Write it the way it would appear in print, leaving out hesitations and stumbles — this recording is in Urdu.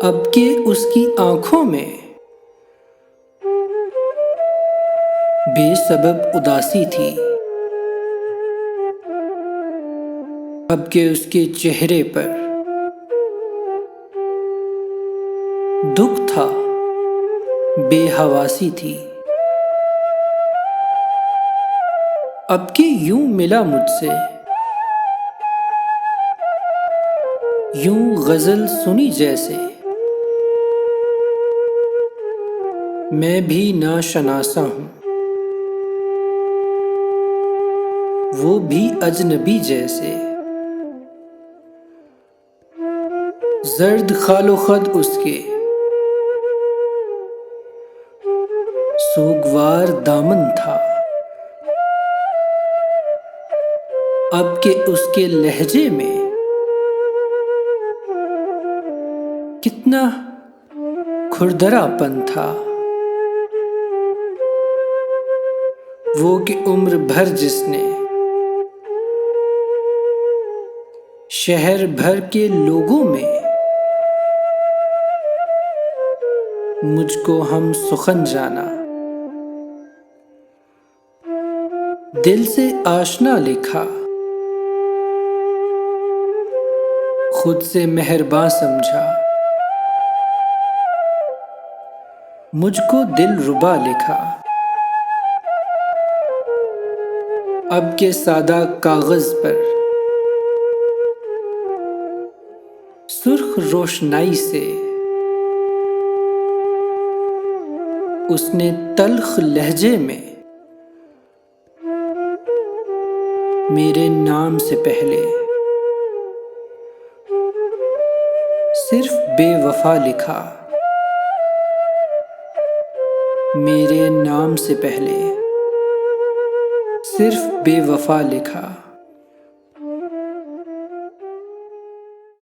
اب کہ اس کی آنکھوں میں بے سبب اداسی تھی، اب کہ اس کے چہرے پر دکھ تھا، بے حواسی تھی، اب کہ یوں ملا مجھ سے، یوں غزل سنی جیسے میں بھی ناشناسا ہوں، وہ بھی اجنبی جیسے، زرد خال و خد اس کے سوگوار دامن تھا، اب کہ اس کے لہجے میں کتنا کھردرا پن تھا، وہ کہ عمر بھر جس نے شہر بھر کے لوگوں میں مجھ کو ہم سخن جانا، دل سے آشنا لکھا، خود سے مہرباں سمجھا، مجھ کو دل ربا لکھا، اب کے سادہ کاغذ پر سرخ روشنائی سے اس نے تلخ لہجے میں میرے نام سے پہلے صرف بے وفا لکھا، میرے نام سے پہلے صرف بے وفا لکھا۔